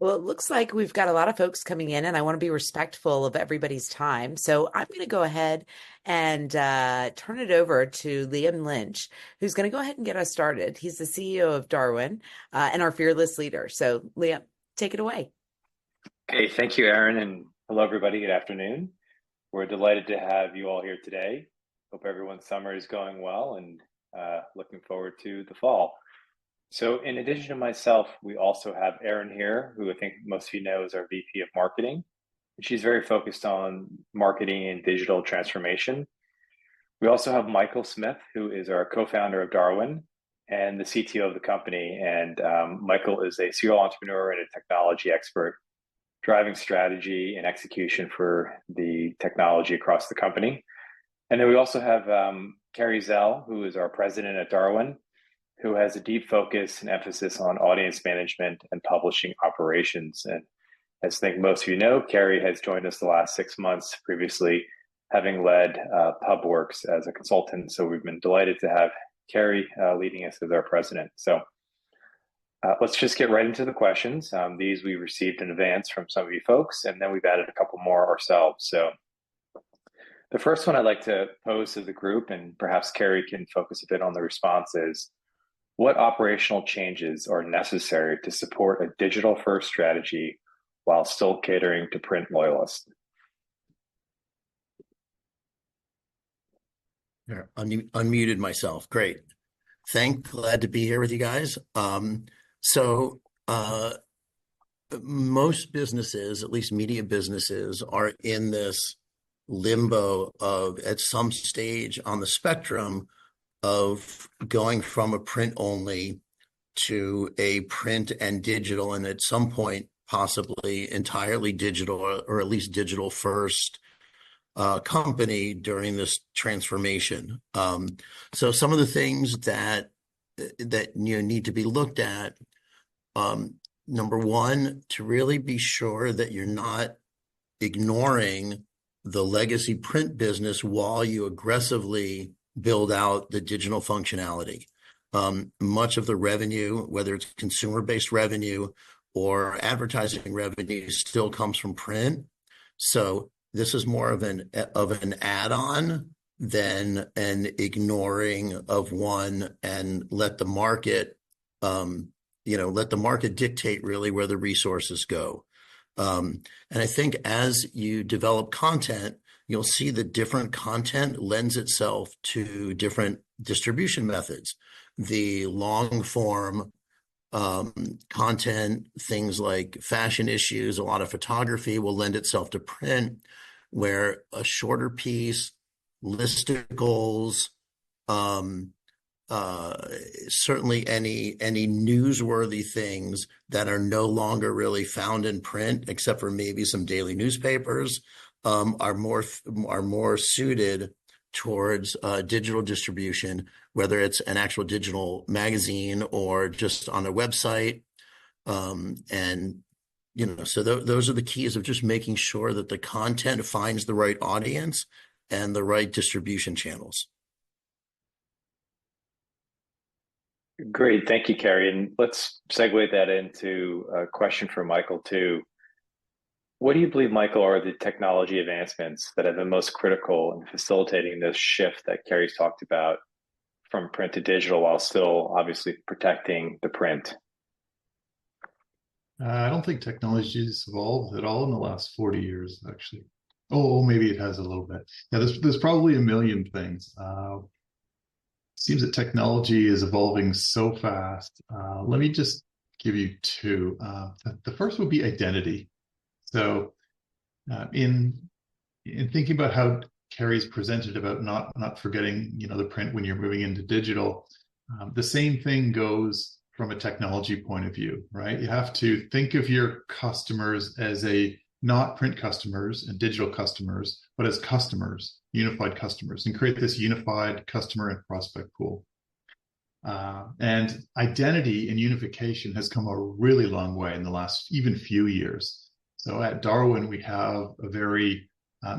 Well, it looks like we've got a lot of folks coming in, and I want to be respectful of everybody's time. So I'm going to go ahead and turn it over to Liam Lynch, who's going to go ahead and get us started. He's the CEO of Darwin and our fearless leader. So, Liam, take it away. Okay, thank you, Aaron, and hello, everybody. Good afternoon. We're delighted to have you all here today. Hope everyone's summer is going well and looking forward to the fall. So in addition to myself, we also have Erin here, who I think most of you know is our VP of Marketing. She's very focused on marketing and digital transformation. We also have Michael Smith, who is our co-founder of Darwin and the CTO of the company. And Michael is a serial entrepreneur and a technology expert, driving strategy and execution for the technology across the company. And then we also have Carrie Zell, who is our president at Darwin, who has a deep focus and emphasis on audience management and publishing operations. And as I think most of you know, Carrie has joined us the last 6 months, previously having led PubWorks as a consultant. So we've been delighted to have Carrie leading us as our president. So let's just get right into the questions. These we received in advance from some of you folks, and then we've added a couple more ourselves. So the first one I'd like to pose to the group, and perhaps Carrie can focus a bit on the responses. What operational changes are necessary to support a digital-first strategy while still catering to print loyalists? Yeah, unmuted myself. Great. Glad to be here with you guys. So most businesses, at least media businesses, are in this limbo of at some stage on the spectrum of going from a print only to a print and digital, and at some point possibly entirely digital, or at least digital first company during this transformation. So some of the things that need to be looked at. Number one, to really be sure that you're not ignoring the legacy print business while you aggressively build out the digital functionality. Much of the revenue, whether it's consumer-based revenue or advertising revenue, still comes from print. So this is more of an add-on than an ignoring of one, and let the market dictate really where the resources go. And I think as you develop content, you'll see that different content lends itself to different distribution methods. The long form content, things like fashion issues, a lot of photography will lend itself to print, where a shorter piece, listicles, certainly any newsworthy things that are no longer really found in print, except for maybe some daily newspapers, are more suited towards digital distribution, whether it's an actual digital magazine or just on a website. So those are the keys of just making sure that the content finds the right audience and the right distribution channels. Great, thank you, Carrie. And let's segue that into a question for Michael too. What do you believe, Michael, are the technology advancements that have been most critical in facilitating this shift that Carrie's talked about from print to digital while still obviously protecting the print? I don't think technology has evolved at all in the last 40 years, actually. Oh, maybe it has a little bit. Yeah, there's probably a million things. Seems that technology is evolving so fast. Let me just give you two. The first would be identity. So in thinking about how Carrie's presented about not forgetting, the print when you're moving into digital, the same thing goes from a technology point of view, right? You have to think of your customers as not print customers and digital customers, but as customers, unified customers, and create this unified customer and prospect pool. And identity and unification has come a really long way in the last even few years. So at Darwin, we have a very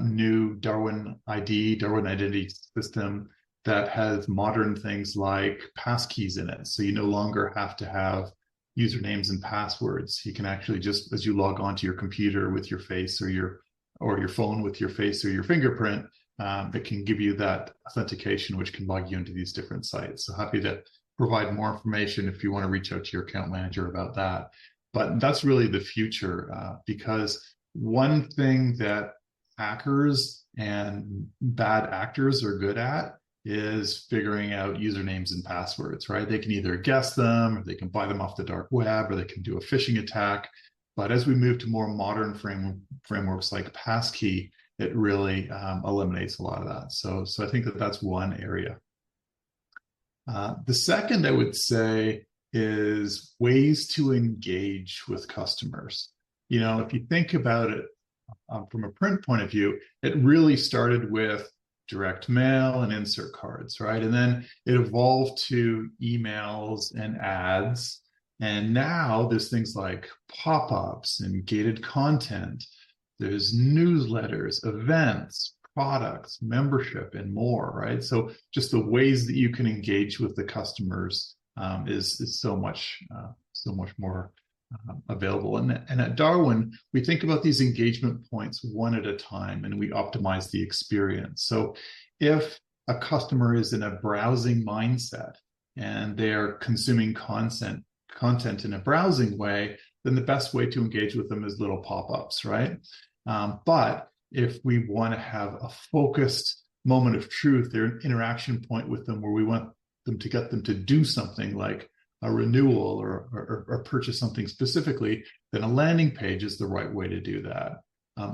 new Darwin ID, Darwin identity system that has modern things like passkeys in it. So you no longer have to have usernames and passwords. You can actually just, as you log onto your computer with your face or your phone with your face or your fingerprint, it can give you that authentication, which can log you into these different sites. So happy to provide more information if you want to reach out to your account manager about that. But that's really the future, because one thing that hackers and bad actors are good at is figuring out usernames and passwords, right? They can either guess them, or they can buy them off the dark web, or they can do a phishing attack. But as we move to more modern frameworks like passkey, it really eliminates a lot of that. So I think that that's one area. The second I would say is ways to engage with customers. If you think about it from a print point of view, it really started with direct mail and insert cards, right? And then it evolved to emails and ads. And now there's things like pop-ups and gated content. There's newsletters, events, products, membership, and more, right? So just the ways that you can engage with the customers is so much more available. And at Darwin, we think about these engagement points one at a time, and we optimize the experience. So if a customer is in a browsing mindset and they're consuming content in a browsing way, then the best way to engage with them is little pop-ups, right? But if we want to have a focused moment of truth, there's an interaction point with them where we want them to get them to do something like a renewal or purchase something specifically, then a landing page is the right way to do that.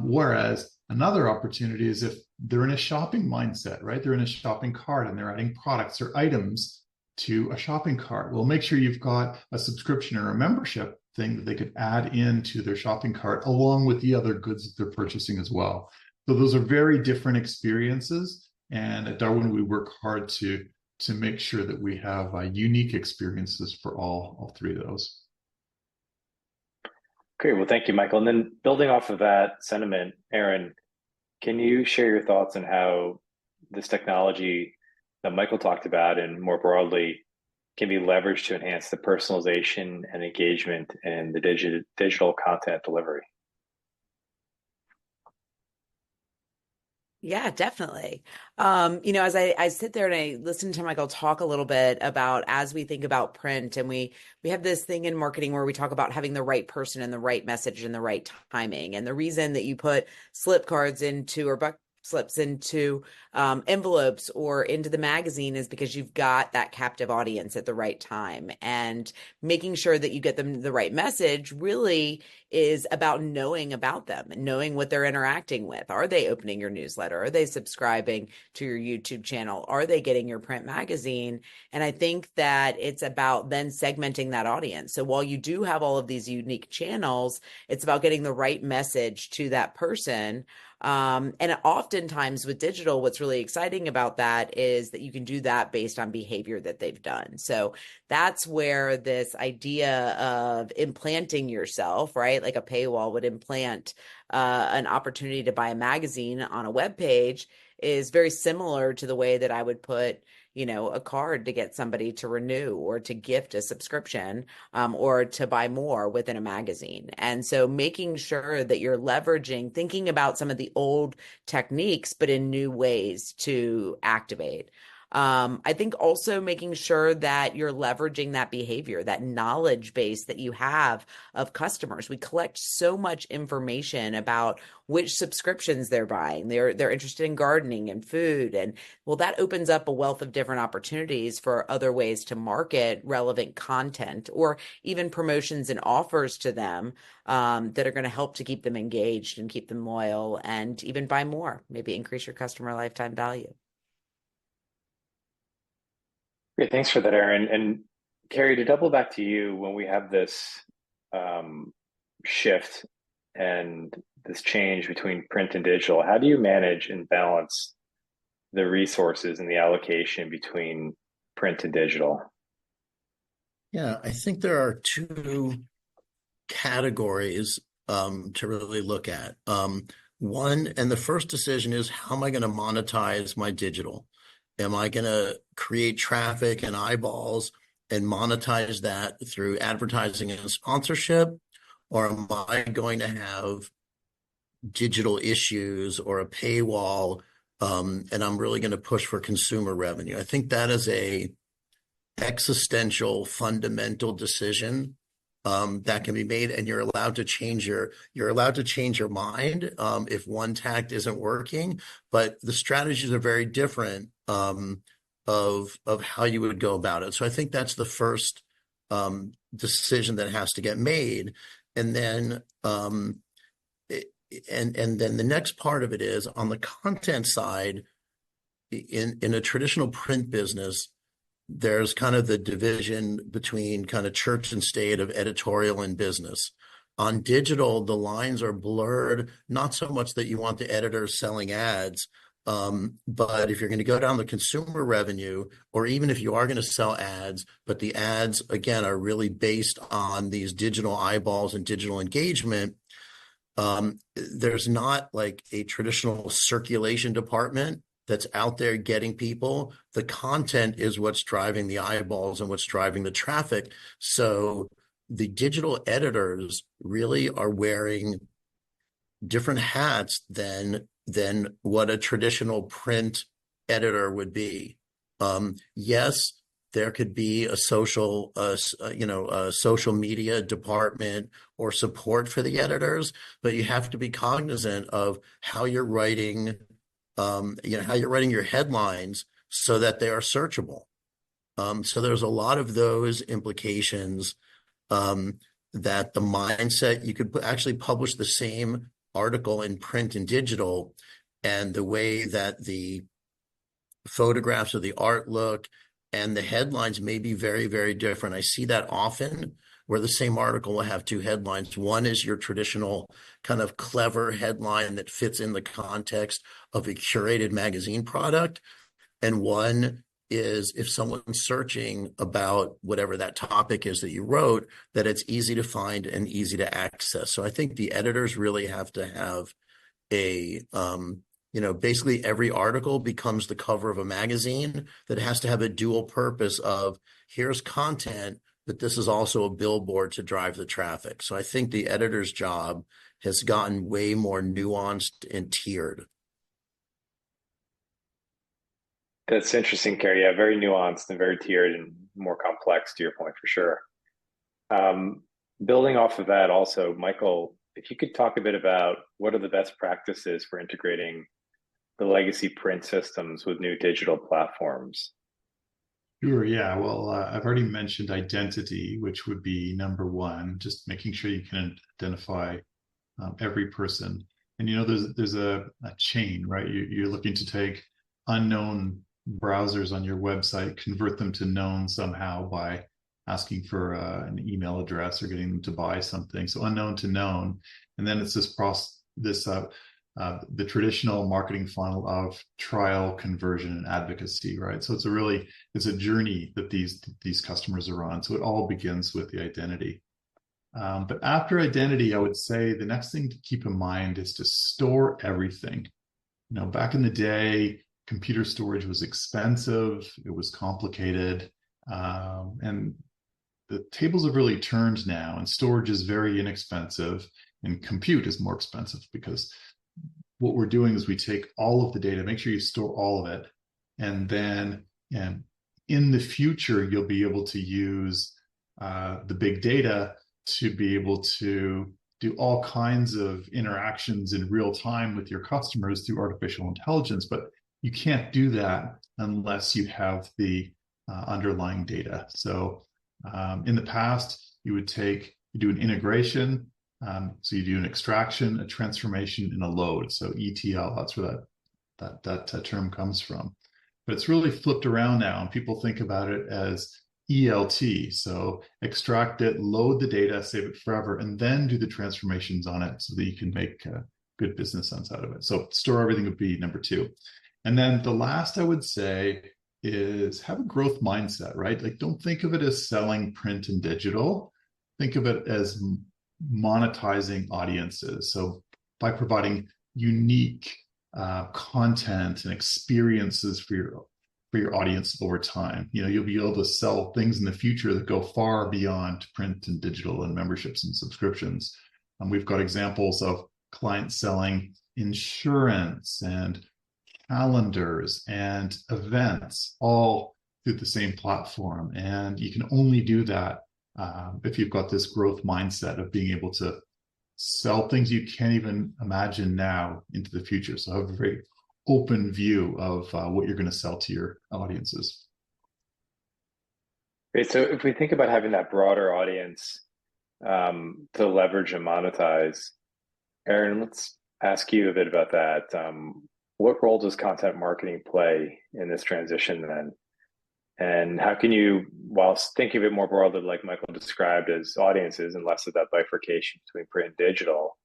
Whereas another opportunity is if they're in a shopping mindset, right? They're in a shopping cart and they're adding products or items to a shopping cart. Well, make sure you've got a subscription or a membership thing that they could add into their shopping cart along with the other goods that they're purchasing as well. So those are very different experiences. And at Darwin, we work hard to make sure that we have unique experiences for all three of those. Great. Well, thank you, Michael. And then building off of that sentiment, Aaron, can you share your thoughts on how this technology that Michael talked about and more broadly can be leveraged to enhance the personalization and engagement in the digital content delivery? Yeah, definitely. As I sit there and I listen to Michael talk a little bit about as we think about print, and we have this thing in marketing where we talk about having the right person and the right message and the right timing. And the reason that you put slip cards into or buck slips into envelopes or into the magazine is because you've got that captive audience at the right time. And making sure that you get them the right message really is about knowing about them and knowing what they're interacting with. Are they opening your newsletter? Are they subscribing to your YouTube channel? Are they getting your print magazine? And I think that it's about then segmenting that audience. So while you do have all of these unique channels, it's about getting the right message to that person. And oftentimes with digital, what's really exciting about that is that you can do that based on behavior that they've done. So that's where this idea of implanting yourself, right? Like a paywall would implant an opportunity to buy a magazine on a web page is very similar to the way that I would put a card to get somebody to renew or to gift a subscription or to buy more within a magazine. And so making sure that you're leveraging, thinking about some of the old techniques, but in new ways to activate. I think also making sure that you're leveraging that behavior, that knowledge base that you have of customers. We collect so much information about which subscriptions they're buying. They're interested in gardening and food. And well, that opens up a wealth of different opportunities for other ways to market relevant content or even promotions and offers to them that are going to help to keep them engaged and keep them loyal and even buy more, maybe increase your customer lifetime value. Great, thanks for that, Aaron. And Carrie, to double back to you, when we have this shift and this change between print and digital, how do you manage and balance the resources and the allocation between print and digital? Yeah, I think there are two categories to really look at. One, and the first decision is, how am I going to monetize my digital? Am I going to create traffic and eyeballs and monetize that through advertising and sponsorship? Or am I going to have digital issues or a paywall, and I'm really going to push for consumer revenue? I think that is a existential, fundamental decision that can be made, and you're allowed to change your mind if one tact isn't working. But the strategies are very different of how you would go about it. So I think that's the first decision that has to get made, and then then the next part of it is on the content side. In a traditional print business, there's kind of the division between kind of church and state of editorial and business. On digital, the lines are blurred, not so much that you want the editors selling ads, but if you're going to go down the consumer revenue, or even if you are going to sell ads, but the ads, again, are really based on these digital eyeballs and digital engagement, there's not like a traditional circulation department that's out there getting people. The content is what's driving the eyeballs and what's driving the traffic. So the digital editors really are wearing different hats than what a traditional print editor would be. Yes, there could be a social media department or support for the editors, but you have to be cognizant of how you're writing your headlines so that they are searchable. So there's a lot of those implications, that the mindset, you could actually publish the same article in print and digital, and the way that the photographs or the art look and the headlines may be very, very different. I see that often, where the same article will have two headlines. One is your traditional kind of clever headline that fits in the context of a curated magazine product. And one is, if someone's searching about whatever that topic is that you wrote, that it's easy to find and easy to access. So I think the editors really have to have basically every article becomes the cover of a magazine that has to have a dual purpose of, here's content, but this is also a billboard to drive the traffic. So I think the editor's job has gotten way more nuanced and tiered. That's interesting, Carrie. Yeah, very nuanced and very tiered and more complex, to your point, for sure. Building off of that also, Michael, if you could talk a bit about what are the best practices for integrating the legacy print systems with new digital platforms? Sure, yeah. Well, I've already mentioned identity, which would be number one, just making sure you can identify every person. And, there's a chain, right? You're looking to take unknown browsers on your website, convert them to known somehow by asking for an email address or getting them to buy something. So unknown to known. And then it's this process, the traditional marketing funnel of trial, conversion, and advocacy, right? So it's a journey that these customers are on. So it all begins with the identity. But after identity, I would say the next thing to keep in mind is to store everything. Back in the day, computer storage was expensive, it was complicated, and the tables have really turned now, and storage is very inexpensive, and compute is more expensive, because what we're doing is we take all of the data, make sure you store all of it, and then in the future, you'll be able to use the big data to be able to do all kinds of interactions in real time with your customers through artificial intelligence. But you can't do that unless you have the underlying data. So in the past, you do an integration. So you do an extraction, a transformation, and a load. So ETL, that's where that term comes from. But it's really flipped around now, and people think about it as ELT. So extract it, load the data, save it forever, and then do the transformations on it so that you can make good business sense out of it. So store everything would be number two. And then the last I would say is have a growth mindset, right? Like, don't think of it as selling print and digital. Think of it as monetizing audiences. So by providing unique content and experiences for for your audience over time. You'll be able to sell things in the future that go far beyond print and digital and memberships and subscriptions. And we've got examples of clients selling insurance and calendars and events all through the same platform. And you can only do that if you've got this growth mindset of being able to sell things you can't even imagine now into the future. So have a very open view of what you're going to sell to your audiences. Great. So if we think about having that broader audience to leverage and monetize, Aaron, let's ask you a bit about that. What role does content marketing play in this transition then? And how can you, whilst thinking of it more broadly, like Michael described as audiences and less of that bifurcation between print and digital,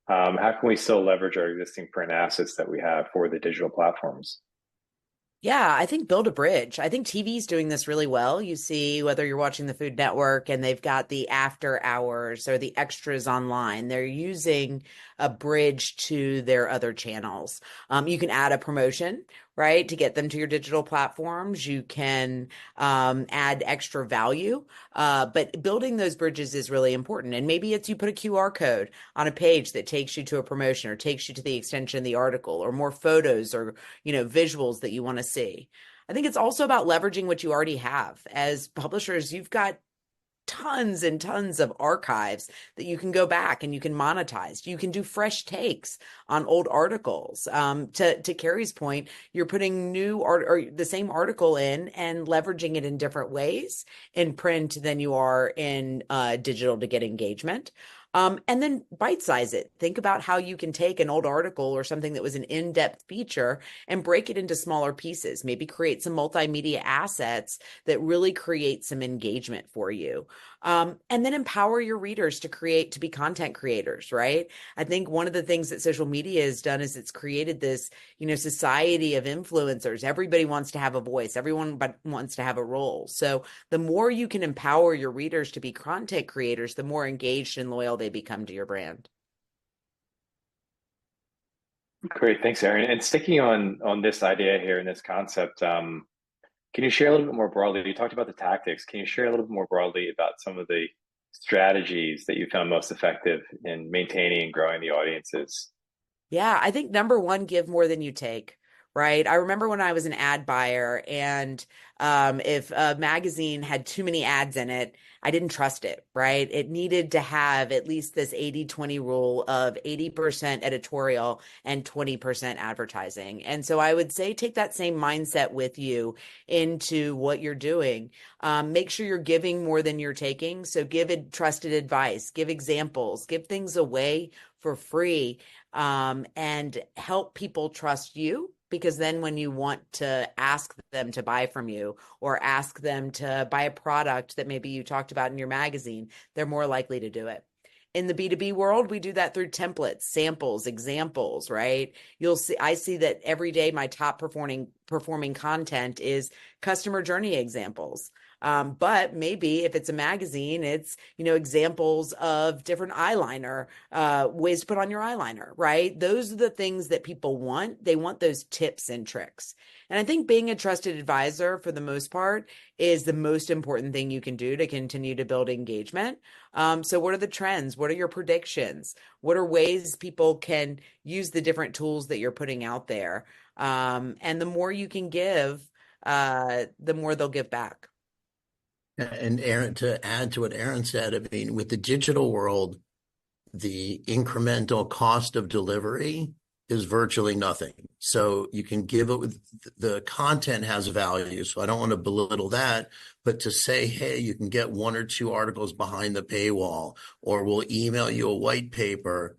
how can we still leverage our existing print assets that we have for the digital platforms? Yeah, I think build a bridge. I think TV's doing this really well. You see, whether you're watching the Food Network and they've got the after hours or the extras online, they're using a bridge to their other channels. You can add a promotion, right, to get them to your digital platforms. You can add extra value, but building those bridges is really important. And maybe it's you put a QR code on a page that takes you to a promotion or takes you to the extension of the article or more photos or visuals that you want to see. I think it's also about leveraging what you already have. As publishers, you've got tons and tons of archives that you can go back and you can monetize. You can do fresh takes on old articles. To Carrie's point, you're putting new art or the same article in and leveraging it in different ways in print than you are in digital to get engagement. And then bite size it. Think about how you can take an old article or something that was an in-depth feature and break it into smaller pieces. Maybe create some multimedia assets that really create some engagement for you. And then empower your readers to be content creators, right? I think one of the things that social media has done is it's created this, society of influencers. Everybody wants to have a voice. Everyone wants to have a role. So the more you can empower your readers to be content creators, the more engaged and loyal they become to your brand. Great, thanks, Aaron. And sticking on this idea here and this concept, can you share a little bit more broadly? You talked about the tactics. Can you share a little bit more broadly about some of the strategies that you found most effective in maintaining and growing the audiences? Yeah, I think number one, give more than you take, right? I remember when I was an ad buyer and if a magazine had too many ads in it, I didn't trust it, right? It needed to have at least this 80-20 rule of 80% editorial and 20% advertising. And so I would say take that same mindset with you into what you're doing. Make sure you're giving more than you're taking. So give trusted advice, give examples, give things away for free, and help people trust you. Because then when you want to ask them to buy from you or ask them to buy a product that maybe you talked about in your magazine, they're more likely to do it. In the B2B world, we do that through templates, samples, examples, right? I see that every day my top performing content is customer journey examples. But maybe if it's a magazine, it's, examples of different eyeliner, ways to put on your eyeliner, right? Those are the things that people want. They want those tips and tricks. And I think being a trusted advisor for the most part is the most important thing you can do to continue to build engagement. So what are the trends? What are your predictions? What are ways people can use the different tools that you're putting out there? And the more you can give, the more they'll give back. And Aaron, to add to what Aaron said, I mean, with the digital world, the incremental cost of delivery is virtually nothing. So you can give it with the content has value. So I don't want to belittle that, but to say, hey, you can get one or two articles behind the paywall, or we'll email you a white paper.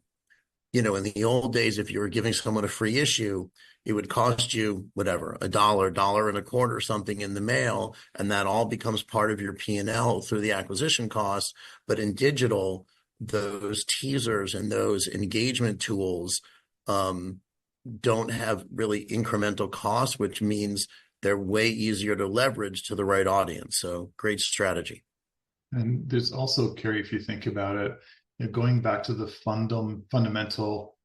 In the old days, if you were giving someone a free issue, it would cost you whatever, $1, $1.25 or something in the mail, and that all becomes part of your P&L through the acquisition costs. But in digital, those teasers and those engagement tools don't have really incremental costs, which means they're way easier to leverage to the right audience. So great strategy. And there's also, Carrie, if you think about it, going back to the fundamental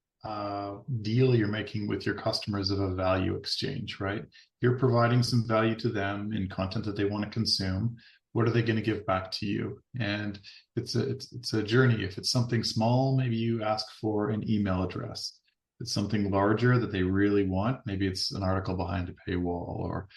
deal you're making with your customers of a value exchange, right? You're providing some value to them in content that they want to consume. What are they going to give back to you? And it's a journey. If it's something small, maybe you ask for an email address. If it's something larger that they really want, maybe it's an article behind a paywall, or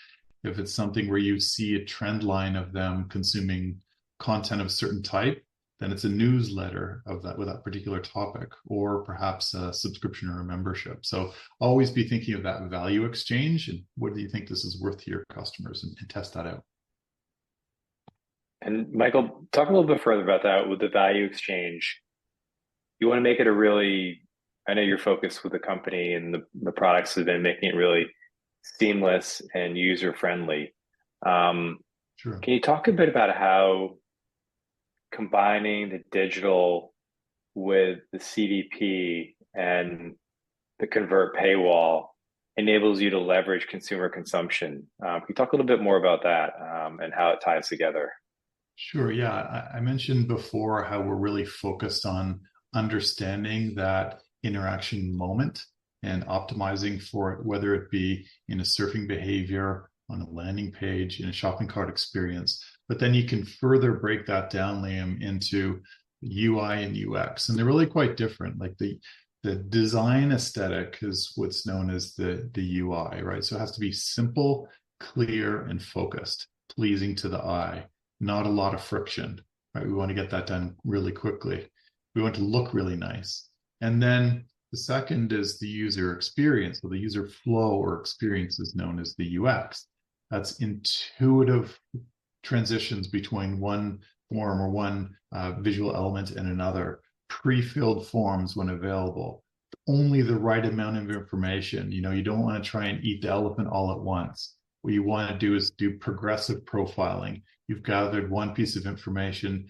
if it's something where you see a trend line of them consuming content of a certain type, then it's a newsletter of that with that particular topic, or perhaps a subscription or a membership. So always be thinking of that value exchange and what do you think this is worth to your customers, and test that out. And Michael, talk a little bit further about that with the value exchange. You want to make it a really, I know you're focused with the company and the products have been making it really seamless and user friendly. Sure. Can you talk a bit about how combining the digital with the CDP and the convert paywall enables you to leverage consumer consumption? Can you talk a little bit more about that and how it ties together? Sure. Yeah. I mentioned before how we're really focused on understanding that interaction moment and optimizing for it, whether it be in a surfing behavior, on a landing page, in a shopping cart experience. But then you can further break that down, Liam, into UI and UX. And they're really quite different. Like the design aesthetic is what's known as the UI, right? So it has to be simple, clear, and focused, pleasing to the eye. Not a lot of friction, right? We want to get that done really quickly. We want to look really nice. And then the second is the user experience. So the user flow or experience is known as the UX. That's intuitive transitions between one form or one visual element and another, pre-filled forms when available, only the right amount of information. You know, you don't want to try and eat the elephant all at once. What you want to do is do progressive profiling. You've gathered one piece of information,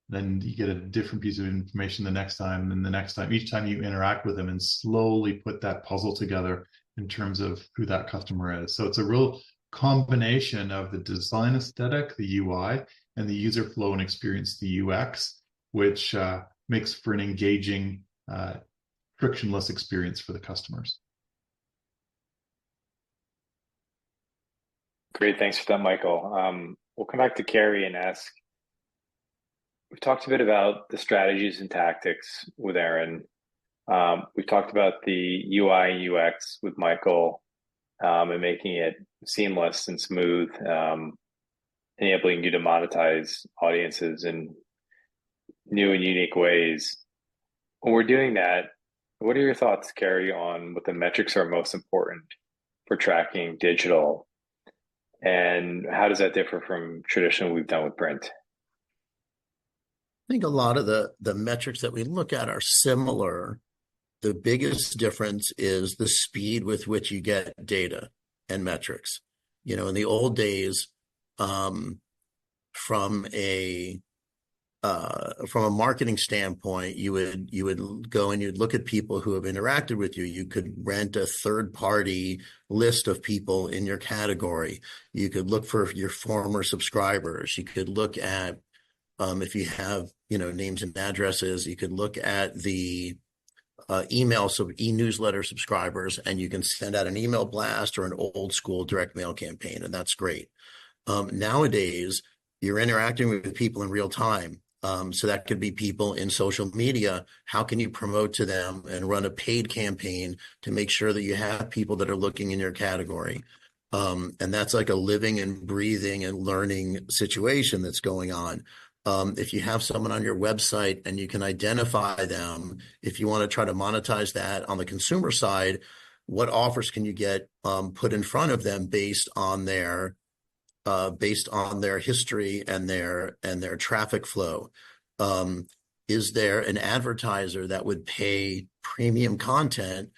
then you get a different piece of information the next time, and the next time, each time you interact with them, and slowly put that puzzle together in terms of who that customer is. So it's a real combination of the design aesthetic, the UI, and the user flow and experience, the UX, which makes for an engaging, frictionless experience for the customers. Great, thanks for that, Michael. We'll come back to Carrie and ask, we've talked a bit about the strategies and tactics with Aaron. We've talked about the UI and UX with Michael and making it seamless and smooth, enabling you to monetize audiences in new and unique ways. When we're doing that, what are your thoughts, Carrie, on what the metrics are most important for tracking digital? And how does that differ from traditional we've done with print? I think a lot of the metrics that we look at are similar. The biggest difference is the speed with which you get data and metrics. You know, in the old days, from a marketing standpoint, you would go and you'd look at people who have interacted with you. You could rent a third-party list of people in your category. You could look for your former subscribers. You could look at if you have, you know, names and addresses. You could look at the email, so e-newsletter subscribers, and you can send out an email blast or an old school direct mail campaign, and that's great. Nowadays, you're interacting with people in real time. So that could be people in social media. How can you promote to them and run a paid campaign to make sure that you have people that are looking in your category? And that's like a living and breathing and learning situation that's going on. If you have someone on your website and you can identify them, if you want to try to monetize that on the consumer side, what offers can you get put in front of them based on their history and their traffic flow? Is there an advertiser that would pay premium content,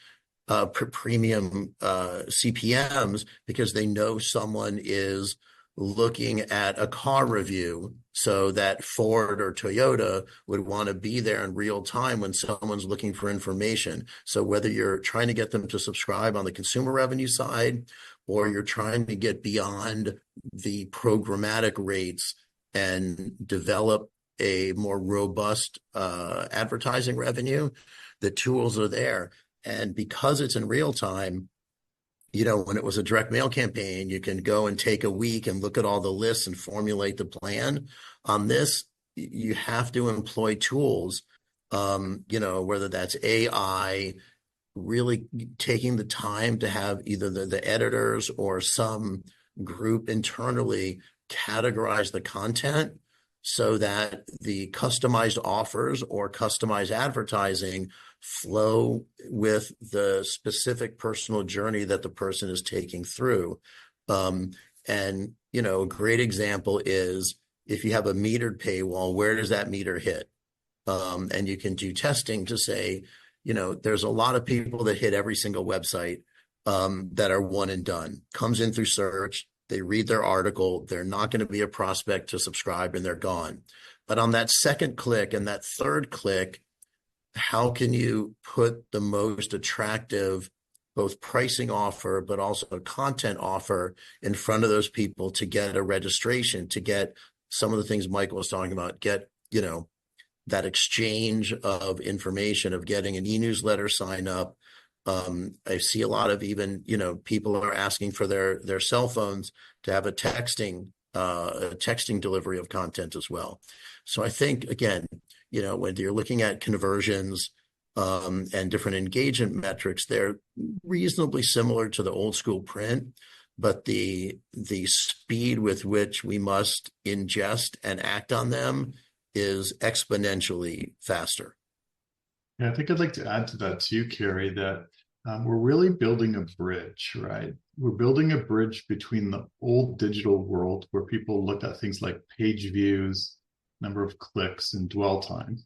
premium CPMs because they know someone is looking at a car review, so that Ford or Toyota would want to be there in real time when someone's looking for information? So whether you're trying to get them to subscribe on the consumer revenue side, or you're trying to get beyond the programmatic rates and develop a more robust advertising revenue, the tools are there. And because it's in real time, when it was a direct mail campaign, you can go and take a week and look at all the lists and formulate the plan. On this, you have to employ tools, whether that's AI, really taking the time to have either the editors or some group internally categorize the content so that the customized offers or customized advertising flow with the specific personal journey that the person is taking through. A great example is if you have a metered paywall, where does that meter hit? And you can do testing to say, there's a lot of people that hit every single website that are one and done. Comes in through search, they read their article, they're not going to be a prospect to subscribe, and they're gone. But on that second click and that third click, how can you put the most attractive both pricing offer but also a content offer in front of those people to get a registration, to get some of the things Michael was talking about, get that exchange of information, of getting an e-newsletter sign up. I see a lot of even, people are asking for their cell phones to have a texting delivery of content as well. So I think, again, when you're looking at conversions and different engagement metrics, they're reasonably similar to the old school print, but the speed with which we must ingest and act on them is exponentially faster. Yeah, I think I'd like to add to that too, Carrie, that we're really building a bridge, right? We're building a bridge between the old digital world where people looked at things like page views, number of clicks, and dwell time,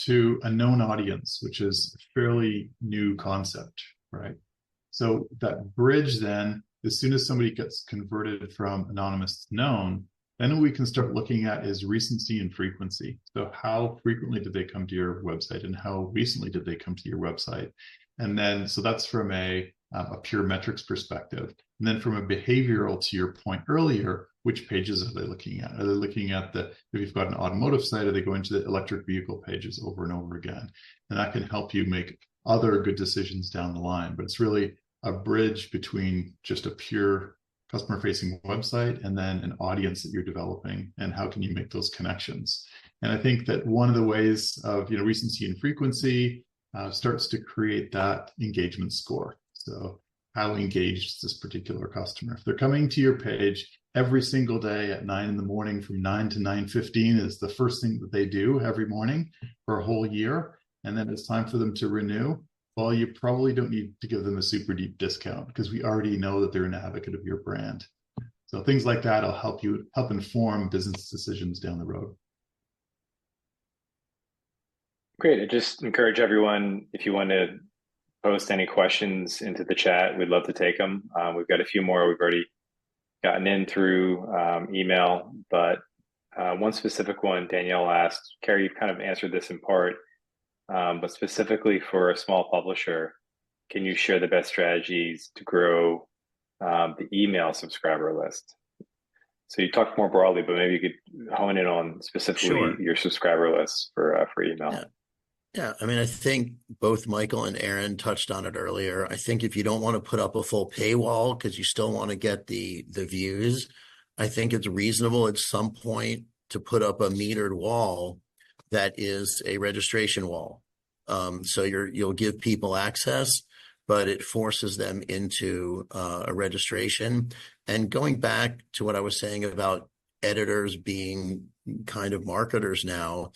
to a known audience, which is a fairly new concept, right? So that bridge then, as soon as somebody gets converted from anonymous to known, then we can start looking at is recency and frequency. So how frequently did they come to your website and how recently did they come to your website? And then, so that's from a pure metrics perspective. And then from a behavioral, to your point earlier, which pages are they looking at? Are they looking at if you've got an automotive site, are they going to the electric vehicle pages over and over again? And that can help you make other good decisions down the line. But it's really a bridge between just a pure customer-facing website and then an audience that you're developing, and how can you make those connections? And I think that one of the ways of recency and frequency starts to create that engagement score. So how engaged is this particular customer? If they're coming to your page every single day at 9 in the morning, from 9 to 9:15 is the first thing that they do every morning for a whole year, and then it's time for them to renew, well, you probably don't need to give them a super deep discount because we already know that they're an advocate of your brand. So things like that will help inform business decisions down the road. Great. I just encourage everyone, if you want to post any questions into the chat, we'd love to take them. We've got a few more we've already gotten in through email, but one specific one Danielle asked, Carrie, you've kind of answered this in part, but specifically for a small publisher, can you share the best strategies to grow the email subscriber list? So you talked more broadly, but maybe you could hone in on specifically your subscriber list for email. Yeah, I mean, I think both Michael and Aaron touched on it earlier. I think if you don't want to put up a full paywall because you still want to get the views, I think it's reasonable at some point to put up a metered wall that is a registration wall. So you'll give people access, but it forces them into a registration. And going back to what I was saying about editors being kind of marketers now,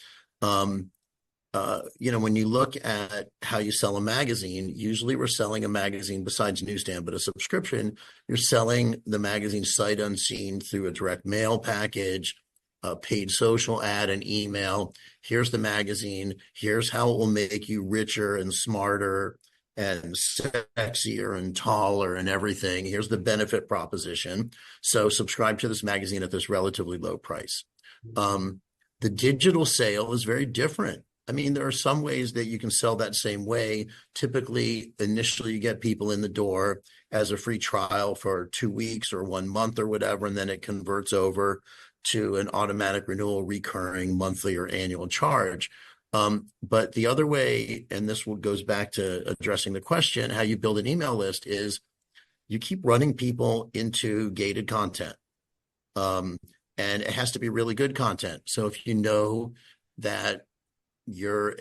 when you look at how you sell a magazine, usually we're selling a magazine besides newsstand, but a subscription, you're selling the magazine sight unseen through a direct mail package, a paid social ad, an email. Here's the magazine. Here's how it will make you richer and smarter and sexier and taller and everything. Here's the benefit proposition. So subscribe to this magazine at this relatively low price. The digital sale is very different. I mean, there are some ways that you can sell that same way. Typically, initially, you get people in the door as a free trial for 2 weeks or 1 month or whatever, and then it converts over to an automatic renewal, recurring monthly or annual charge. But the other way, and this goes back to addressing the question, how you build an email list is you keep running people into gated content. And it has to be really good content. So if you know that you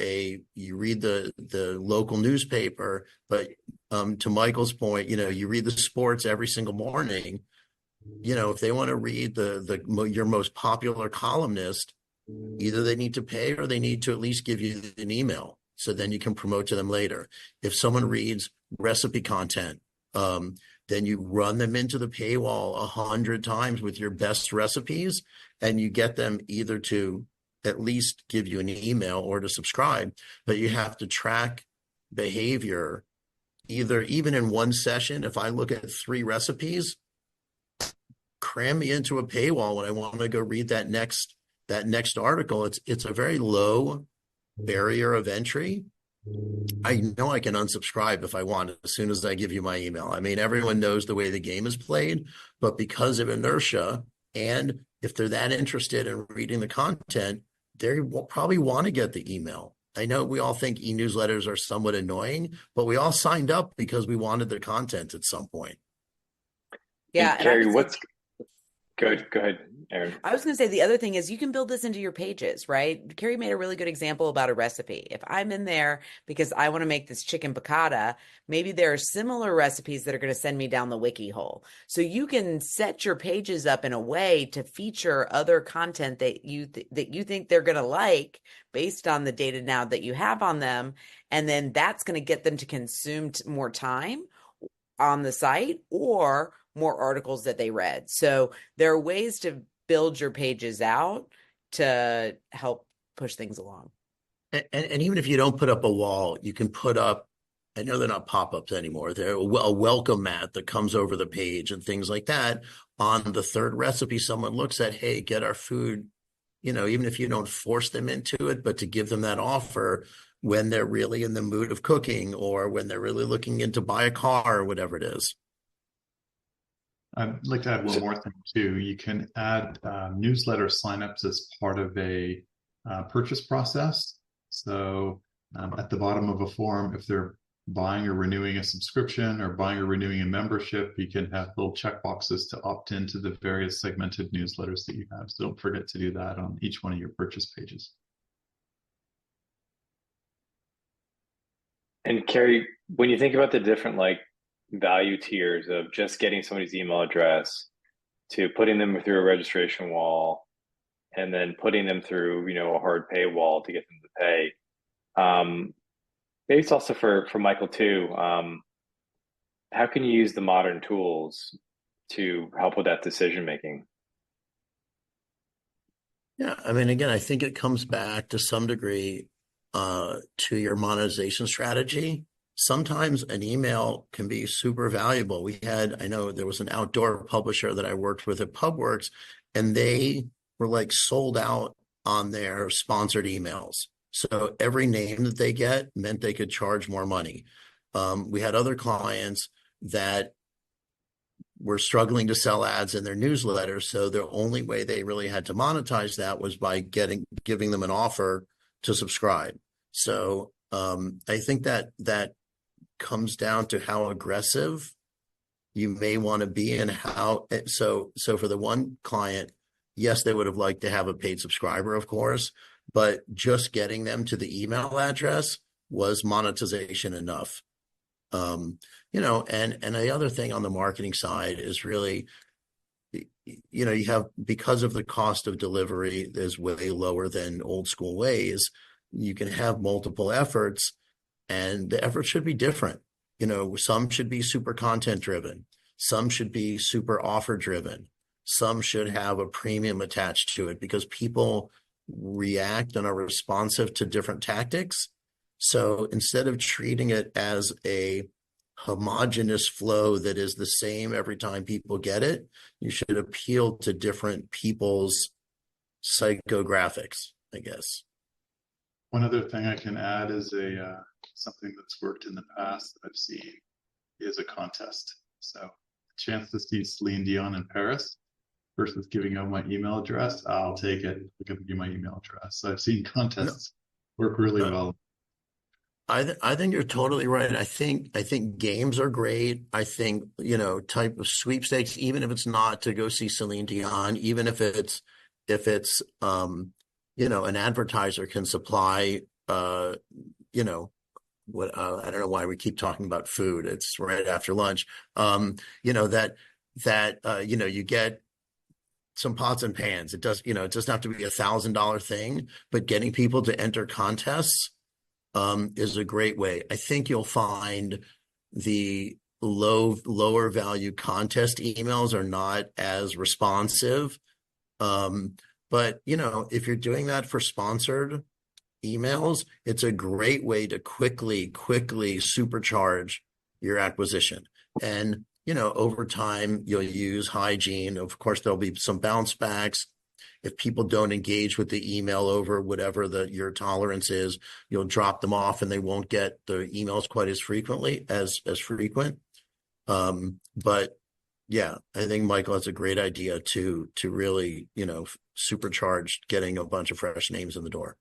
read the local newspaper, but to Michael's point, you read the sports every single morning. If they want to read your most popular columnist, either they need to pay or they need to at least give you an email. So then you can promote to them later. If someone reads recipe content, then you run them into the paywall 100 times with your best recipes, and you get them either to at least give you an email or to subscribe. But you have to track behavior, even in one session. If I look at 3 recipes, cram me into a paywall when I want to go read that next article. It's a very low barrier of entry. I know I can unsubscribe if I want as soon as I give you my email. I mean, everyone knows the way the game is played, but because of inertia, and if they're that interested in reading the content, they will probably want to get the email. I know we all think e-newsletters are somewhat annoying, but we all signed up because we wanted the content at some point. Yeah, And and I Carrie, would say go ahead, Aaron. I was going to say the other thing is you can build this into your pages, right? Carrie made a really good example about a recipe. If I'm in there because I want to make this chicken piccata, maybe there are similar recipes that are going to send me down the wiki hole. So you can set your pages up in a way to feature other content that you think they're going to like based on the data now that you have on them, and then that's going to get them to consume more time on the site or more articles that they read. So there are ways to build your pages out to help push things along. And even if you don't put up a wall, you can put up, I know they're not pop-ups anymore. They're a welcome mat that comes over the page and things like that. On the 3rd recipe, someone looks at, hey, get our food, even if you don't force them into it, but to give them that offer when they're really in the mood of cooking or when they're really looking into buy a car or whatever it is. I'd like to add one more thing too. You can add newsletter signups as part of a purchase process. So at the bottom of a form, if they're buying or renewing a subscription or buying or renewing a membership, you can have little checkboxes to opt into the various segmented newsletters that you have. So don't forget to do that on each one of your purchase pages. And Carrie, when you think about the different value tiers of just getting somebody's email address to putting them through a registration wall and then putting them through, a hard paywall to get them to pay. Maybe it's also for Michael too. How can you use the modern tools to help with that decision making? Yeah, I mean, again, I think it comes back to some degree to your monetization strategy. Sometimes an email can be super valuable. I know there was an outdoor publisher that I worked with at PubWorks, and they were sold out on their sponsored emails. So every name that they get meant they could charge more money. We had other clients that were struggling to sell ads in their newsletter. So the only way they really had to monetize that was by giving them an offer to subscribe. So I think that comes down to how aggressive you may want to be and how. So for the one client, yes, they would have liked to have a paid subscriber, of course, but just getting them to the email address was monetization enough. And the other thing on the marketing side is really, you have, because of the cost of delivery is way lower than old school ways, you can have multiple efforts, and the effort should be different. Some should be super content driven. Some should be super offer driven. Some should have a premium attached to it because people react and are responsive to different tactics. So instead of treating it as a homogeneous flow that is the same every time people get it, you should appeal to different people's psychographics, I guess. One other thing I can add is something that's worked in the past that I've seen is a contest. So a chance to see Celine Dion in Paris versus giving out my email address, I'll take it. I'll give you my email address. So I've seen contests work really Uh, well. I think you're totally right. I think games are great. I think, type of sweepstakes, even if it's not to go see Celine Dion, even if it's an advertiser can supply you know what I don't know why we keep talking about food. It's right after lunch. That you get some pots and pans. It doesn't have to be $1,000 thing, but getting people to enter contests is a great way. I think you'll find the lower value contest emails are not as responsive. Um, but if you're doing that for sponsored emails, it's a great way to quickly supercharge your acquisition. And over time, you'll use hygiene. Of course, there'll be some bounce backs. If people don't engage with the email over whatever your tolerance is, you'll drop them off and they won't get the emails quite as frequently as frequent. But yeah, I think Michael has a great idea to really, supercharge getting a bunch of fresh names in the door.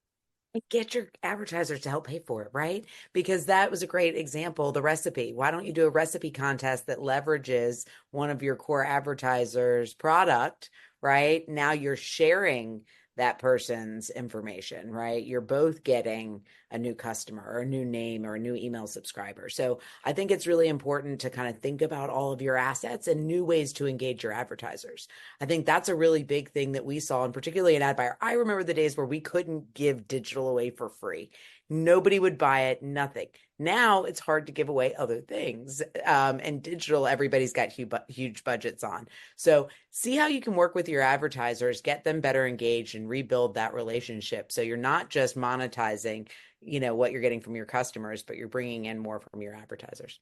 And get your advertisers to help pay for it, right? Because that was a great example, the recipe. Why don't you do a recipe contest that leverages one of your core advertisers' product, right? Now you're sharing that person's information, right? You're both getting a new customer or a new name or a new email subscriber. So I think it's really important to kind of think about all of your assets and new ways to engage your advertisers. I think that's a really big thing that we saw, and particularly in ad buyer. I remember the days where we couldn't give digital away for free. Nobody would buy it, nothing. Now it's hard to give away other things. And digital, everybody's got huge budgets on. So see how you can work with your advertisers, get them better engaged and rebuild that relationship. So you're not just monetizing, what you're getting from your customers, but you're bringing in more from your advertisers.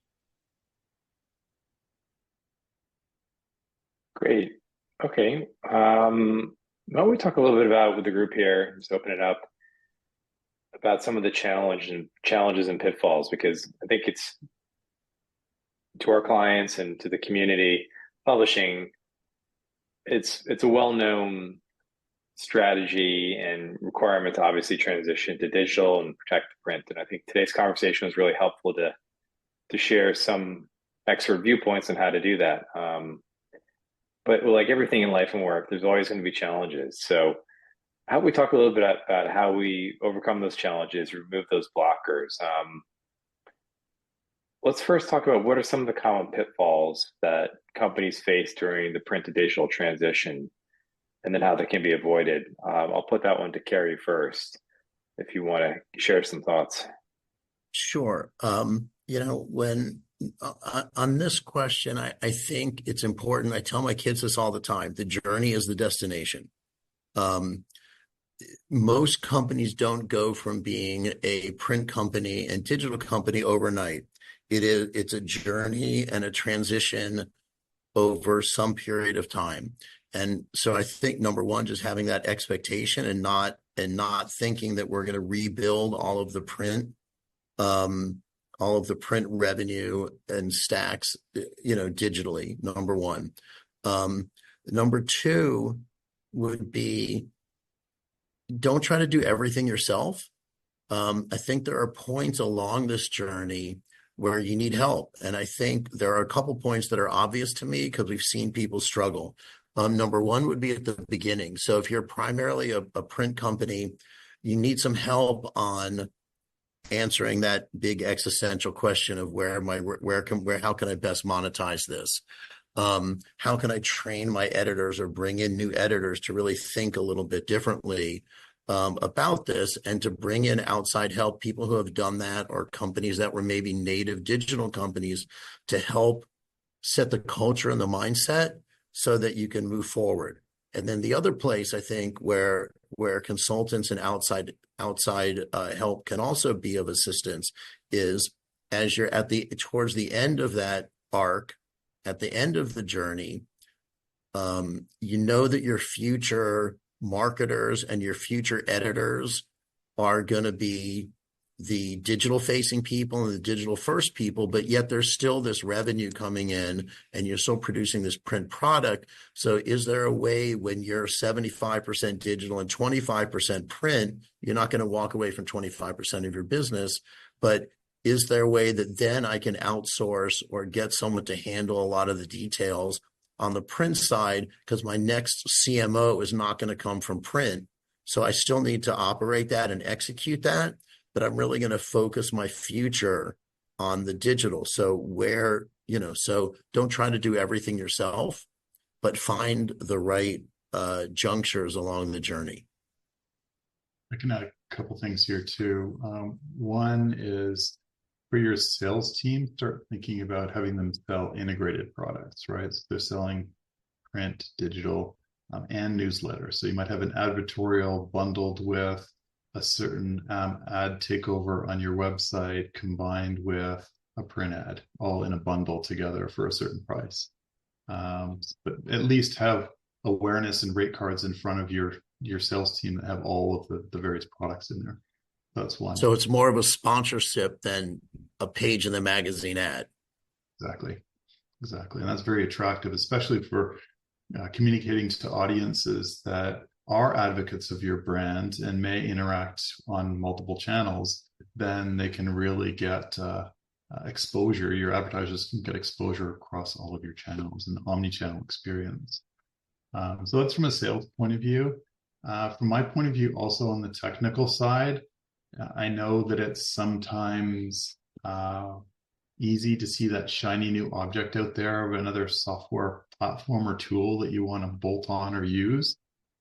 Great. Okay. Why don't we talk a little bit about with the group here, just open it up about some of the challenges and pitfalls, because I think it's to our clients and to the community publishing, it's a well-known strategy and requirement to obviously transition to digital and protect the print. And I think today's conversation was really helpful to share some expert viewpoints on how to do that. But like everything in life and work, there's always going to be challenges. So how we talk a little bit about how we overcome those challenges, remove those blockers. Let's first talk about what are some of the common pitfalls that companies face during the print to digital transition, and then how they can be avoided. I'll put that one to Carrie first, if you want to share some thoughts. Sure. When on this question, I think it's important. I tell my kids this all the time. The journey is the destination. Most companies don't go from being a print company and digital company overnight. It's a journey and a transition over some period of time. And so I think number one, just having that expectation and not thinking that we're going to rebuild all of the print revenue and stacks, digitally, number one. Number two would be, don't try to do everything yourself. I think there are points along this journey where you need help. And I think there are a couple points that are obvious to me because we've seen people struggle. Number one would be at the beginning. So if you're primarily a print company, you need some help on answering that big existential question of how can I best monetize this? How can I train my editors or bring in new editors to really think a little bit differently about this, and to bring in outside help, people who have done that, or companies that were maybe native digital companies, to help set the culture and the mindset so that you can move forward. And then the other place I think where consultants and outside help can also be of assistance is as you're towards the end of that arc, at the end of the journey, that your future marketers and your future editors are going to be the digital facing people and the digital first people, but yet there's still this revenue coming in and you're still producing this print product. So is there a way when you're 75% digital and 25% print, you're not going to walk away from 25% of your business, but is there a way that then I can outsource or get someone to handle a lot of the details on the print side? Because my next CMO is not going to come from print. So I still need to operate that and execute that, but I'm really going to focus my future on the digital. So so don't try to do everything yourself, but find the right junctures along the journey. I can add a couple things here too. One is for your sales team, start thinking about having them sell integrated products, right? So they're selling print, digital, and newsletter. So you might have an advertorial bundled with a certain ad takeover on your website combined with a print ad, all in a bundle together for a certain price. But at least have awareness and rate cards in front of your sales team that have all of the various products in there. That's one. So it's more of a sponsorship than a page in the magazine ad. Exactly. And that's very attractive, especially for communicating to audiences that are advocates of your brand and may interact on multiple channels. Then they can really get exposure. Your advertisers can get exposure across all of your channels, an omni-channel experience. So that's from a sales point of view. From my point of view, also on the technical side, I know that it's sometimes easy to see that shiny new object out there of another software platform or tool that you want to bolt on or use,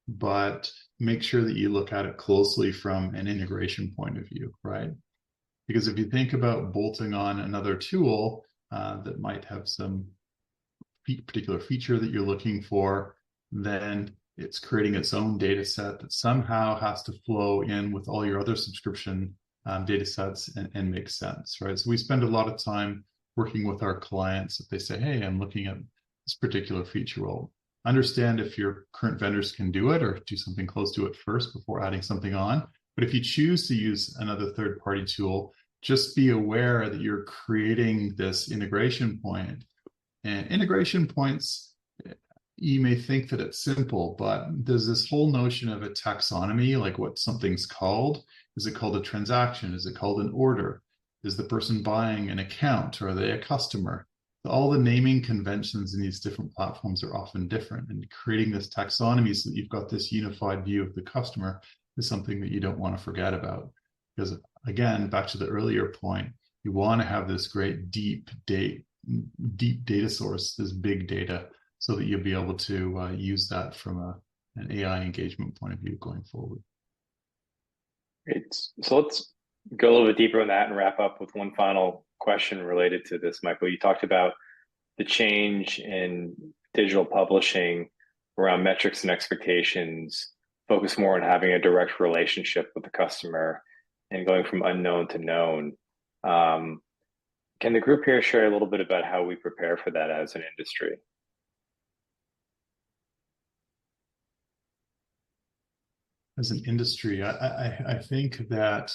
but make sure that you look at it closely from an integration point of view, right? Because if you think about bolting on another tool that might have some particular feature that you're looking for, then it's creating its own data set that somehow has to flow in with all your other subscription data sets and make sense, right? So we spend a lot of time working with our clients. If they say, hey, I'm looking at this particular feature, well, understand if your current vendors can do it or do something close to it first before adding something on. But if you choose to use another third-party tool, just be aware that you're creating this integration point. And integration points, you may think that it's simple, but there's this whole notion of a taxonomy, like what something's called. Is it called a transaction? Is it called an order? Is the person buying an account? Or are they a customer? All the naming conventions in these different platforms are often different, and creating this taxonomy so that you've got this unified view of the customer is something that you don't want to forget about. Because again, back to the earlier point, you want to have this great deep data source, this big data, so that you'll be able to use that from an AI engagement point of view going forward. Great. So let's go a little bit deeper on that and wrap up with one final question related to this, Michael. You talked about the change in digital publishing around metrics and expectations, focus more on having a direct relationship with the customer and going from unknown to known. Can the group here share a little bit about how we prepare for that as an industry? As an industry, I think that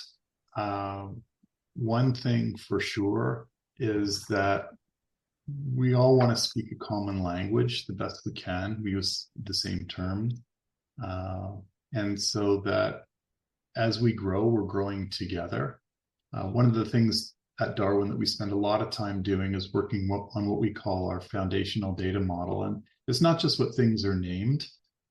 one thing for sure is that we all want to speak a common language the best we can. We use the same terms. And so that as we grow, we're growing together. One of the things at Darwin that we spend a lot of time doing is working on what we call our foundational data model. And it's not just what things are named,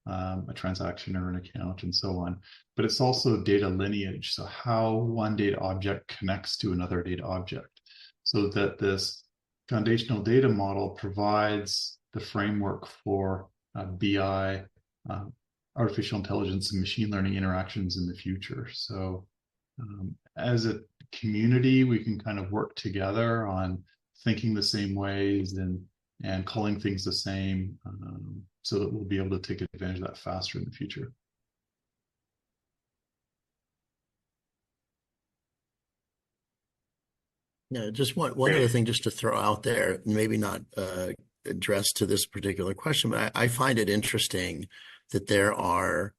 a transaction or an account and so on, but it's also data lineage. So how one data object connects to another data object, so that this foundational data model provides the framework for BI, artificial intelligence and machine learning interactions in the future. So as a community, we can kind of work together on thinking the same ways and calling things the same, so that we'll be able to take advantage of that faster in the future. Yeah, just one other thing just to throw out there, maybe not addressed to this particular question, but I find it interesting that there are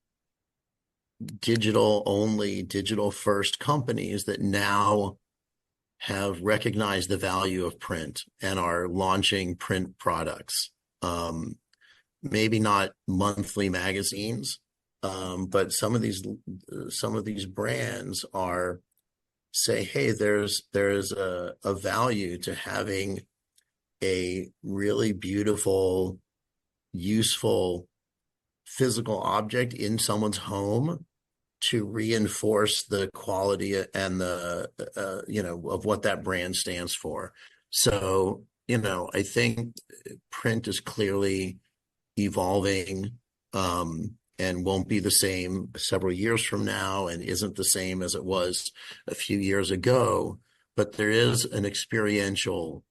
digital only, digital first companies that now have recognized the value of print and are launching print products. Maybe not monthly magazines, but some of these brands are say, hey, there's a value to having a really beautiful, useful physical object in someone's home to reinforce the quality and the of what that brand stands for. So, I think print is clearly evolving, and won't be the same several years from now, and isn't the same as it was a few years ago. But there is an experiential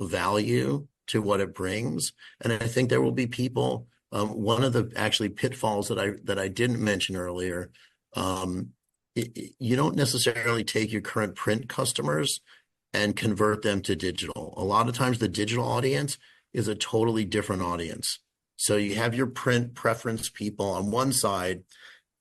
value to what it brings, and I think there will be people. One of the actually pitfalls that I didn't mention earlier. You don't necessarily take your current print customers and convert them to digital. A lot of times the digital audience is a totally different audience. So you have your print preference people on one side,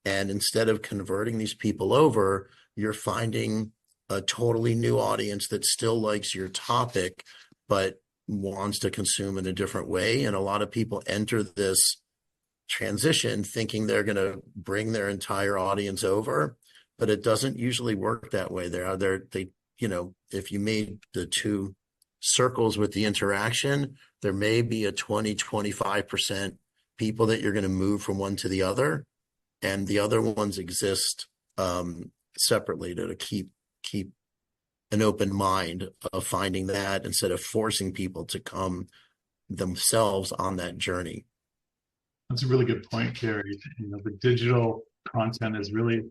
and instead of converting these people over, you're finding a totally new audience that still likes your topic, but wants to consume in a different way. And a lot of people enter this transition thinking they're going to bring their entire audience over, but it doesn't usually work that way. If you made the two circles with the interaction, there may be a 20-25% people that you're going to move from one to the other, and the other ones exist separately to keep an open mind of finding that instead of forcing people to come themselves on that journey. That's a really good point, Gary. The digital content is really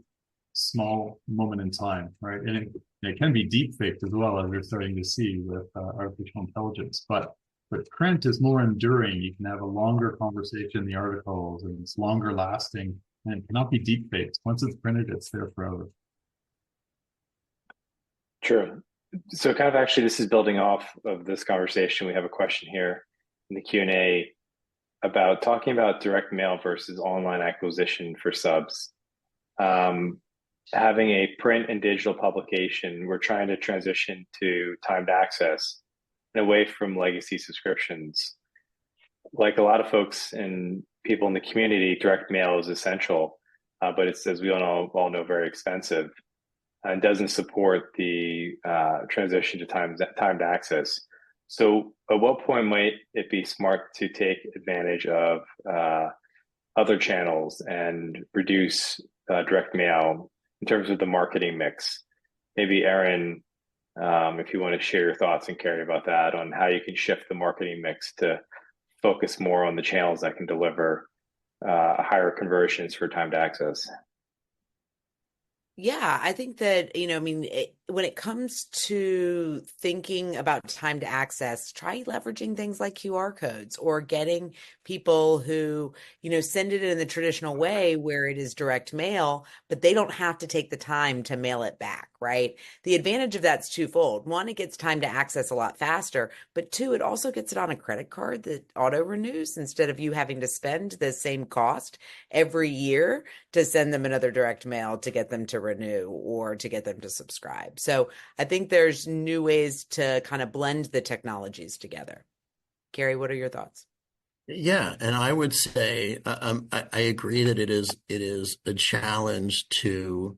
small moment in time, right? And it can be deep faked as well, as we're starting to see with artificial intelligence. But print is more enduring. You can have a longer conversation in the articles, and it's longer lasting, and it cannot be deep faked. Once it's printed, it's there forever. True. So kind of actually, this is building off of this conversation. We have a question here in the Q&A about talking about direct mail versus online acquisition for subs. Having a print and digital publication, we're trying to transition to timed access and away from legacy subscriptions. Like a lot of folks and people in the community, direct mail is essential, but it's, as we all know, very expensive and doesn't support the transition to timed access. So at what point might it be smart to take advantage of other channels and reduce direct mail in terms of the marketing mix? Maybe Aaron, if you want to share your thoughts, and Carrie, about that, on how you can shift the marketing mix to focus more on the channels that can deliver higher conversions for timed access. Yeah, I think that, when it comes to thinking about timed access, try leveraging things like QR codes or getting people who, send it in the traditional way where it is direct mail, but they don't have to take the time to mail it back, right? The advantage of that's twofold. One, it gets time to access a lot faster, but two, it also gets it on a credit card that auto renews instead of you having to spend the same cost every year to send them another direct mail to get them to renew or to get them to subscribe. So I think there's new ways to kind of blend the technologies together. Gary, what are your thoughts? Yeah, and I would say I agree that it is a challenge to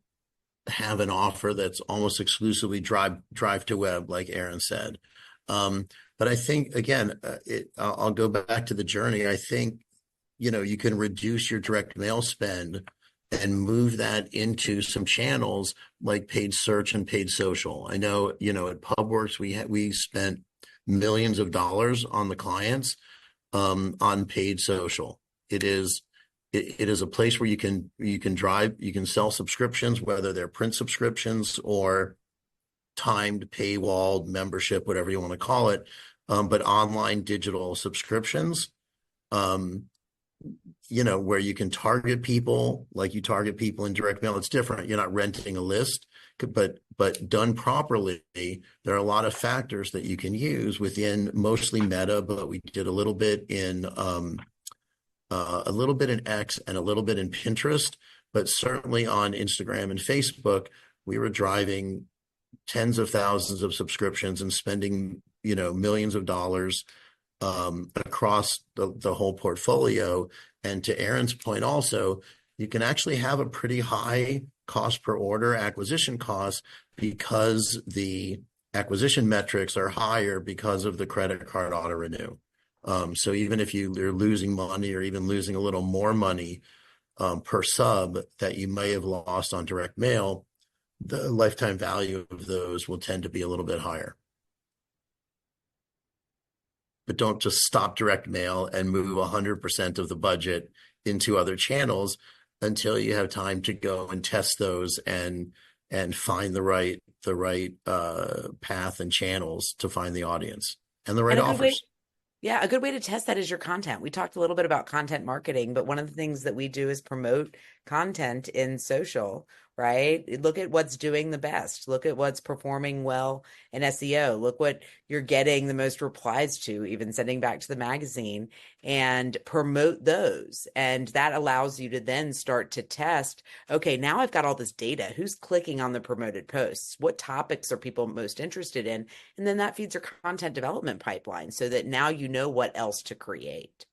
have an offer that's almost exclusively drive to web, like Aaron said. But I think again, I'll go back to the journey. I think you can reduce your direct mail spend and move that into some channels like paid search and paid social. I know, at PubWorks, we spent millions of dollars on the clients on paid social. It is a place where you can sell subscriptions, whether they're print subscriptions or timed paywalled membership, whatever you want to call it, but online digital subscriptions. Where you can target people like you target people in direct mail. It's different. You're not renting a list, but done properly, there are a lot of factors that you can use within mostly Meta, but we did a little bit in X and a little bit in Pinterest. but certainly on Instagram and Facebook, we were driving tens of thousands of subscriptions and spending, millions of dollars across the whole portfolio. And to Aaron's point also, you can actually have a pretty high cost per order acquisition cost because the acquisition metrics are higher because of the credit card auto renew. So even if you're losing money or even losing a little more money per sub that you may have lost on direct mail, the lifetime value of those will tend to be a little bit higher. But don't just stop direct mail and move 100% of the budget into other channels until you have time to go and test those and find the right path and channels to find the audience and the right And a good way, offers. yeah, a good way to test that is your content. We talked a little bit about content marketing, but one of the things that we do is promote content in social, right? Look at what's doing the best. Look at what's performing well in SEO. Look what you're getting the most replies to, even sending back to the magazine, and promote those. And that allows you to then start to test, okay, now I've got all this data. Who's clicking on the promoted posts? What topics are people most interested in? And then that feeds your content development pipeline so that now you know what else to create.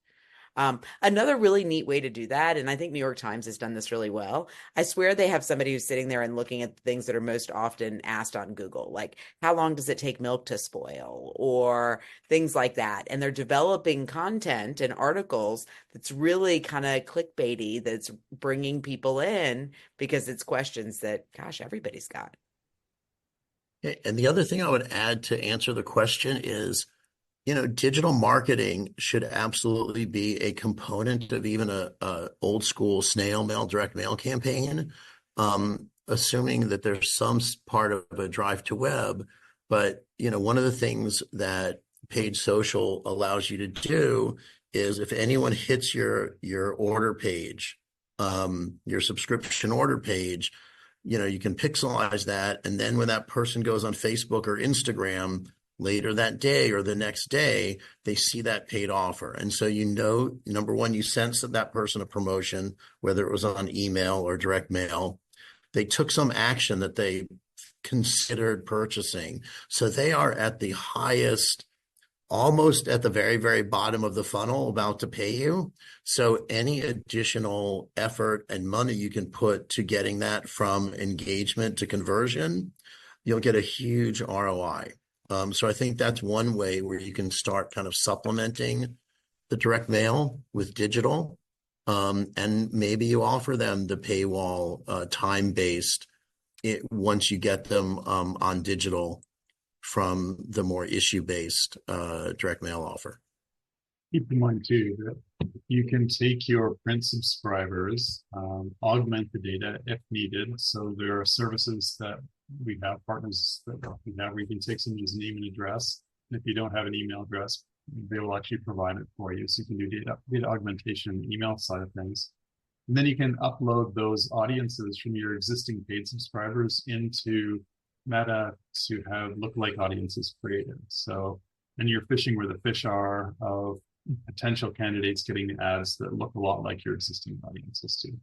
Another really neat way to do that, and I think New York Times has done this really well. I swear they have somebody who's sitting there and looking at the things that are most often asked on Google, like how long does it take milk to spoil, or things like that. And they're developing content and articles that's really kind of clickbaity, that's bringing people in because it's questions that, gosh, everybody's got. And the other thing I would add to answer the question is, digital marketing should absolutely be a component of even a old school snail mail, direct mail campaign, assuming that there's some part of a drive to web. But, one of the things that paid social allows you to do is if anyone hits your order page, your subscription order page, you can pixelize that. And then when that person goes on Facebook or Instagram later that day or the next day, they see that paid offer. And so, number one, you sent that person a promotion, whether it was on email or direct mail. They took some action that they considered purchasing. So they are at the highest, almost at the very, very bottom of the funnel, about to pay you. So any additional effort and money you can put to getting that from engagement to conversion, you'll get a huge ROI. So I think that's one way where you can start kind of supplementing the direct mail with digital. And maybe you offer them the paywall time-based once you get them on digital from the more issue-based direct mail offer. Keep in mind too that you can take your print subscribers, augment the data if needed. So there are services that we have, partners that we have, where you can take someone's name and address. And if you don't have an email address, they will actually provide it for you. So you can do data augmentation, email side of things. And then you can upload those audiences from your existing paid subscribers into Meta to have lookalike audiences created. So, and you're fishing where the fish are of potential candidates getting the ads that look a lot like your existing audiences too.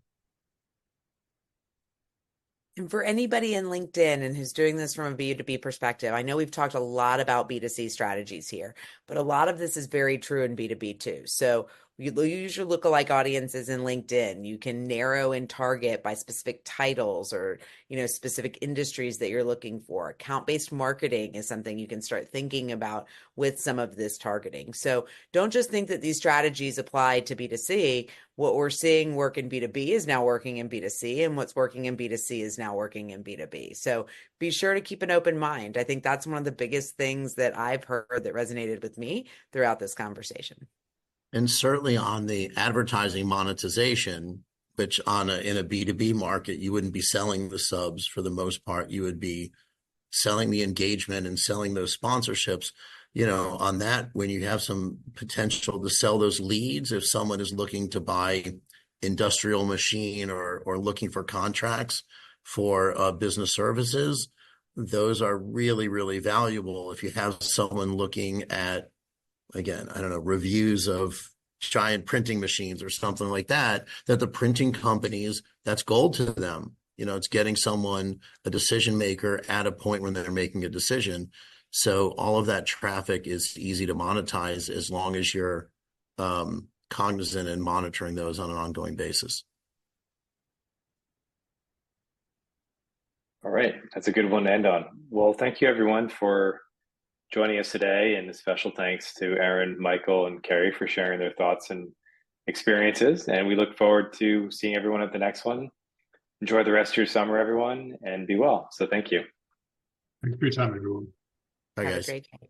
And for anybody in LinkedIn and who's doing this from a B2B perspective, I know we've talked a lot about B2C strategies here, but a lot of this is very true in B2B too. So you use your lookalike audiences in LinkedIn. You can narrow and target by specific titles or, specific industries that you're looking for. Account-based marketing is something you can start thinking about with some of this targeting. So don't just think that these strategies apply to B2C. What we're seeing work in B2B is now working in B2C, and what's working in B2C is now working in B2B. So be sure to keep an open mind. I think that's one of the biggest things that I've heard that resonated with me throughout this conversation. And certainly on the advertising monetization, which in a B2B market, you wouldn't be selling the subs for the most part. You would be selling the engagement and selling those sponsorships. On that, when you have some potential to sell those leads, if someone is looking to buy industrial machine or looking for contracts for business services, those are really, really valuable. If you have someone looking at, again, I don't know, reviews of giant printing machines or something like that, that the printing companies, that's gold to them. It's getting someone, a decision maker, at a point when they're making a decision. So all of that traffic is easy to monetize as long as you're cognizant and monitoring those on an ongoing basis. All right, that's a good one to end on. Well, thank you everyone for joining us today, and a special thanks to Aaron, Michael, and Carrie for sharing their thoughts and experiences. And we look forward to seeing everyone at the next one. Enjoy the rest of your summer, everyone, and be well. So thank you. Thanks for your time, everyone. Bye, Have a guys. great day.